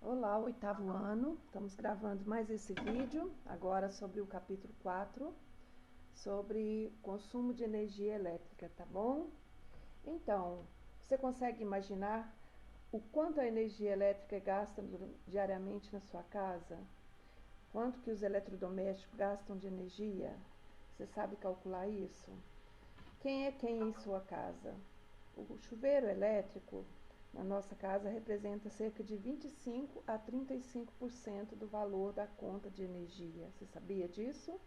Olá, oitavo ano. Estamos gravando mais esse vídeo, agora sobre o capítulo 4, sobre consumo de energia elétrica, tá bom? Então, você consegue imaginar o quanto a energia elétrica gasta diariamente na sua casa? Quanto que os eletrodomésticos gastam de energia? Você sabe calcular isso? Quem é quem em sua casa? O chuveiro elétrico na nossa casa representa cerca de 25 a 35% do valor da conta de energia. Você sabia disso?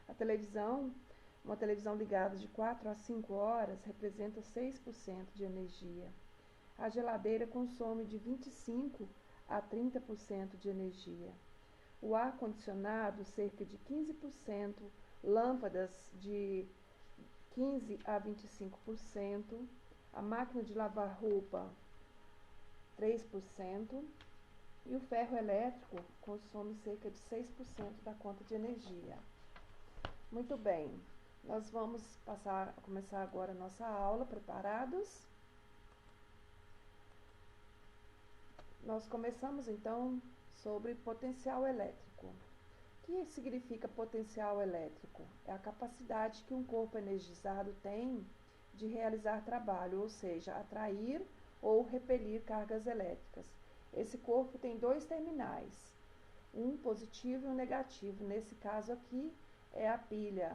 A televisão, uma televisão ligada de 4 a 5 horas representa 6% de energia. A geladeira consome de 25 a 30% de energia. O ar-condicionado, cerca de 15%, lâmpadas de 15 a 25%, a máquina de lavar roupa 3%, e o ferro elétrico consome cerca de 6% da conta de energia. Muito bem, nós vamos começar agora a nossa aula, preparados? Nós começamos então sobre potencial elétrico. O que significa potencial elétrico? É a capacidade que um corpo energizado tem de realizar trabalho, ou seja, atrair ou repelir cargas elétricas. Esse corpo tem dois terminais, um positivo e um negativo. Nesse caso aqui é a pilha.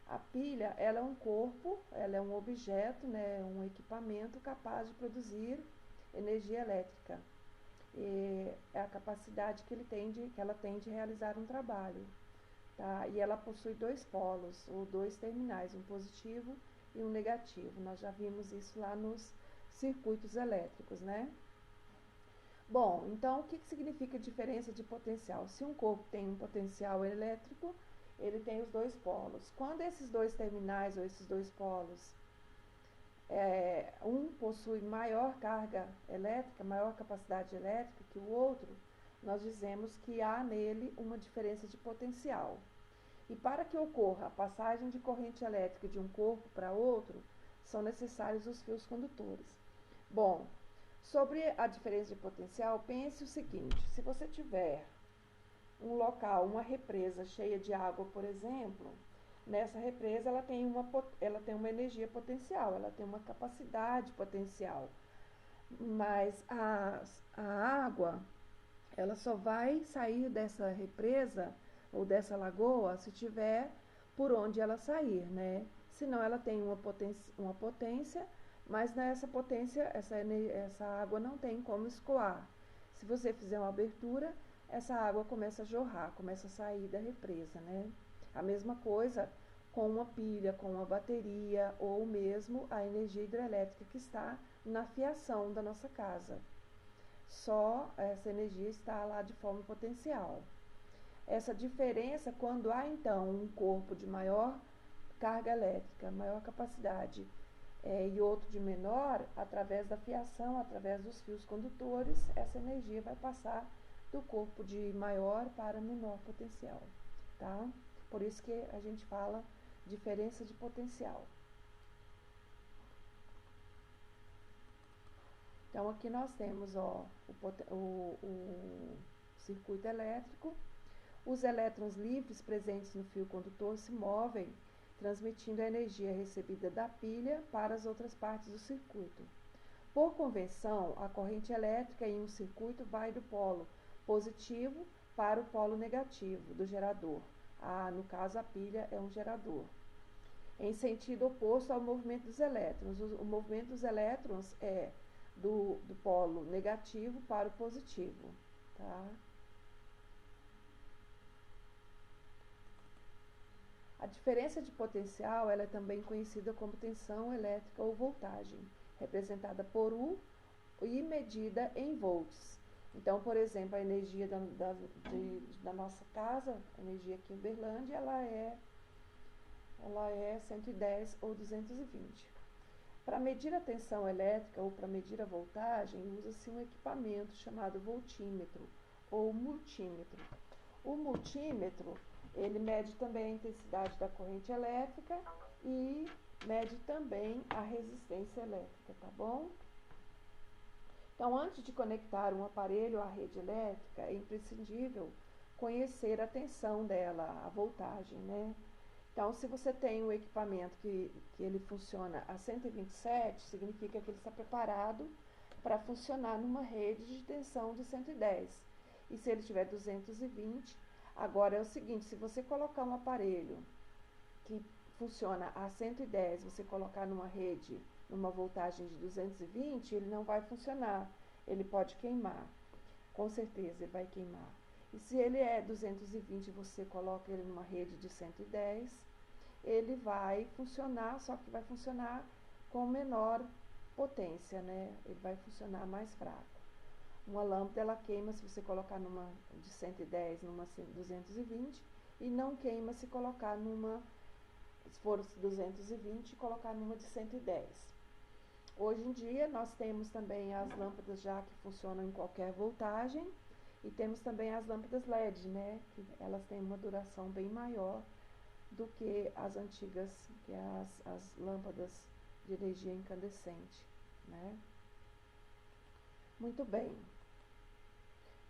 A pilha, ela é um corpo, ela é um objeto, né, um equipamento capaz de produzir energia elétrica. É a capacidade que ela tem de realizar um trabalho. Tá? E ela possui dois polos, ou dois terminais, um positivo e um negativo. Nós já vimos isso lá nos circuitos elétricos, né? Bom, então o que significa diferença de potencial? Se um corpo tem um potencial elétrico, ele tem os dois polos. Quando esses dois terminais ou esses dois polos, um possui maior carga elétrica, maior capacidade elétrica que o outro, nós dizemos que há nele uma diferença de potencial. E para que ocorra a passagem de corrente elétrica de um corpo para outro, são necessários os fios condutores. Bom, sobre a diferença de potencial, pense o seguinte: se você tiver um local, uma represa cheia de água, por exemplo, nessa represa ela tem uma energia potencial, ela tem uma capacidade potencial, mas a água, ela só vai sair dessa represa ou dessa lagoa se tiver por onde ela sair, né? Senão ela tem uma potência, mas nessa potência, essa água não tem como escoar. Se você fizer uma abertura, essa água começa a jorrar, começa a sair da represa, né? A mesma coisa com uma pilha, com uma bateria, ou mesmo a energia hidrelétrica que está na fiação da nossa casa. Só essa energia está lá de forma potencial. Essa diferença, quando há então um corpo de maior carga elétrica, maior capacidade, e outro de menor, através da fiação, através dos fios condutores, essa energia vai passar do corpo de maior para menor potencial, tá? Por isso que a gente fala diferença de potencial. Então, aqui nós temos o circuito elétrico. Os elétrons livres presentes no fio condutor se movem, transmitindo a energia recebida da pilha para as outras partes do circuito. Por convenção, a corrente elétrica em um circuito vai do polo positivo para o polo negativo do gerador. No caso, a pilha é um gerador. Em sentido oposto ao movimento dos elétrons. O movimento dos elétrons é do polo negativo para o positivo. Tá? A diferença de potencial ela é também conhecida como tensão elétrica ou voltagem, representada por U e medida em volts. Então, por exemplo, a energia da nossa casa, a energia aqui em Uberlândia, ela é 110 ou 220. Para medir a tensão elétrica ou para medir a voltagem, usa-se um equipamento chamado voltímetro ou multímetro. O multímetro, ele mede também a intensidade da corrente elétrica e mede também a resistência elétrica, tá bom? Então, antes de conectar um aparelho à rede elétrica, é imprescindível conhecer a tensão dela, a voltagem, né? Então, se você tem um equipamento que ele funciona a 127, significa que ele está preparado para funcionar numa rede de tensão de 110. E se ele tiver 220, agora é o seguinte, se você colocar um aparelho que funciona a 110, você colocar numa rede, numa voltagem de 220, ele não vai funcionar. Ele pode queimar. Com certeza ele vai queimar. E se ele é 220 e você coloca ele numa rede de 110, ele vai funcionar, só que vai funcionar com menor potência, né? Ele vai funcionar mais fraco. Uma lâmpada ela queima se você colocar numa de 110, numa 220, e não queima se colocar numa, se for 220, colocar numa de 110. Hoje em dia nós temos também as lâmpadas já que funcionam em qualquer voltagem, e temos também as lâmpadas LED, né? Que elas têm uma duração bem maior do que as antigas, que é as lâmpadas de energia incandescente, né? Muito bem.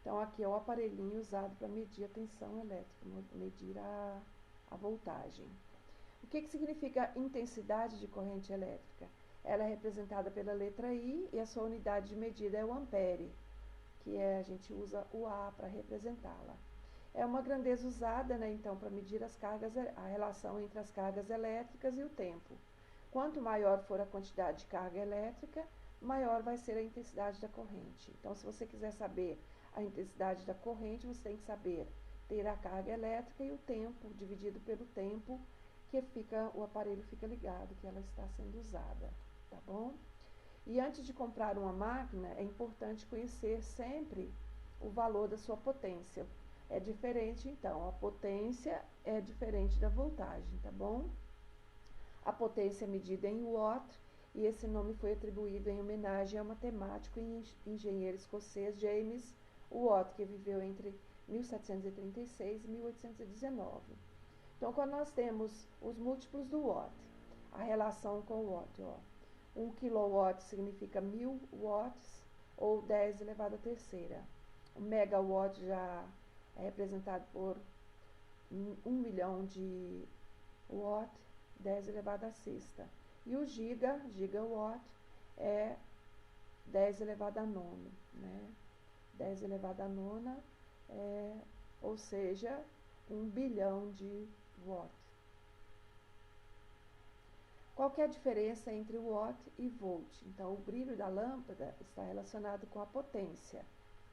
Então, aqui é o aparelhinho usado para medir a tensão elétrica, medir a voltagem. O que significa intensidade de corrente elétrica? Ela é representada pela letra I e a sua unidade de medida é o ampere, que a gente usa o A para representá-la. É uma grandeza usada, né, então, para medir as cargas, a relação entre as cargas elétricas e o tempo. Quanto maior for a quantidade de carga elétrica, maior vai ser a intensidade da corrente. Então, se você quiser saber a intensidade da corrente, você tem que saber ter a carga elétrica e o tempo, dividido pelo tempo que o aparelho fica ligado, que ela está sendo usada, tá bom? E antes de comprar uma máquina, é importante conhecer sempre o valor da sua potência. É diferente, então, a potência é diferente da voltagem, tá bom? A potência é medida em watt, e esse nome foi atribuído em homenagem ao matemático e engenheiro escocês James Watt, que viveu entre 1736 e 1819. Então, quando nós temos os múltiplos do watt, a relação com o watt, ó, 1 kW significa 1000 watts, ou 10 elevado à terceira. O megawatt já é representado por 1 milhão de watt, 10 elevado à sexta. E o gigawatt, é 10 elevado à nona, né? 10 elevado à nona, ou seja, 1 bilhão de watt. Qual que é a diferença entre watt e volt? Então, o brilho da lâmpada está relacionado com a potência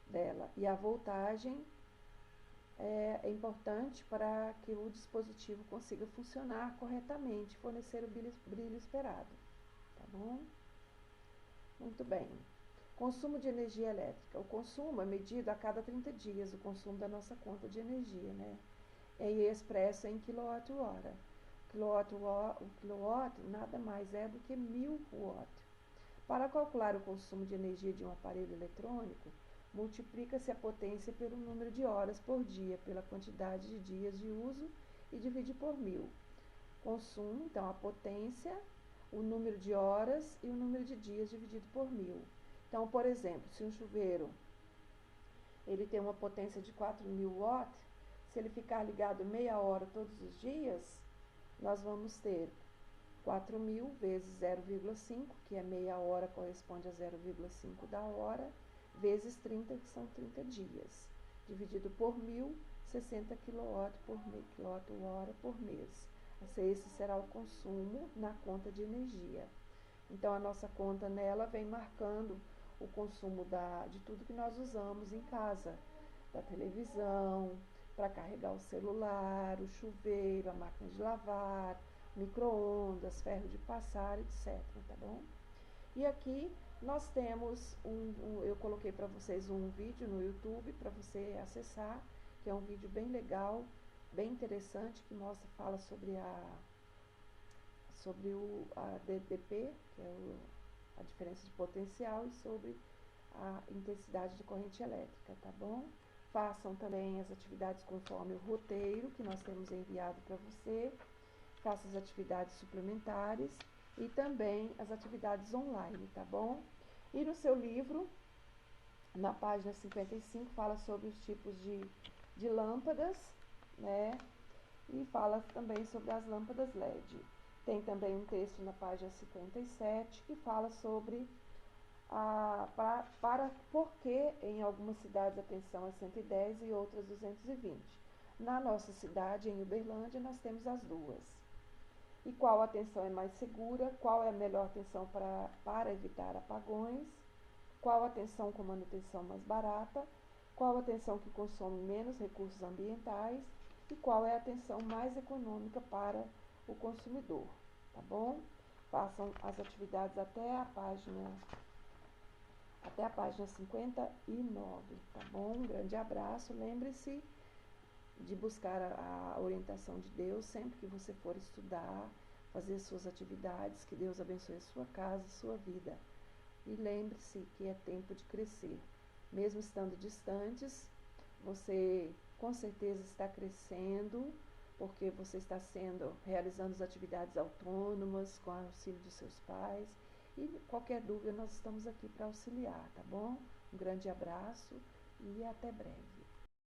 dela, e a voltagem é importante para que o dispositivo consiga funcionar corretamente, fornecer o brilho esperado. Tá bom? Muito bem. Consumo de energia elétrica. O consumo é medido a cada 30 dias, o consumo da nossa conta de energia, né? É expresso em quilowatt-hora. O quilowatt nada mais é do que 1000 watts. Para calcular o consumo de energia de um aparelho eletrônico, multiplica-se a potência pelo número de horas por dia, pela quantidade de dias de uso e divide por 1000. Consumo, então, a potência, o número de horas e o número de dias dividido por 1000. Então, por exemplo, se um chuveiro ele tem uma potência de 4000 watts, se ele ficar ligado meia hora todos os dias, nós vamos ter 4.000 vezes 0,5, que é meia hora, corresponde a 0,5 da hora, vezes 30, que são 30 dias, dividido por 1000, 60 kWh por mês. Esse será o consumo na conta de energia. Então, a nossa conta nela vem marcando o consumo de tudo que nós usamos em casa, da televisão, para carregar o celular, o chuveiro, a máquina de lavar, micro-ondas, ferro de passar, etc. Tá bom? E aqui nós temos eu coloquei para vocês um vídeo no YouTube para você acessar, que é um vídeo bem legal, bem interessante, que fala sobre a DDP, que é a diferença de potencial, e sobre a intensidade de corrente elétrica, tá bom? Façam também as atividades conforme o roteiro que nós temos enviado para você. Faça as atividades suplementares e também as atividades online, tá bom? E no seu livro, Na página 55 fala sobre os tipos de lâmpadas, né? E fala também sobre as lâmpadas LED. Tem também um texto na página 57 que fala sobre por que em algumas cidades a tensão é 110 e outras 220. Na nossa cidade, em Uberlândia, nós temos as duas. E qual a tensão é mais segura, qual é a melhor tensão para evitar apagões, qual a tensão com manutenção mais barata, qual a tensão que consome menos recursos ambientais e qual é a tensão mais econômica para o consumidor, tá bom? Façam as atividades até a página 59, tá bom? Um grande abraço, lembre-se de buscar a orientação de Deus sempre que você for estudar, fazer suas atividades, que Deus abençoe a sua casa, a sua vida. E lembre-se que é tempo de crescer. Mesmo estando distantes, você com certeza está crescendo, porque você está realizando as atividades autônomas, com o auxílio dos seus pais. E qualquer dúvida, nós estamos aqui para auxiliar, tá bom? Um grande abraço e até breve.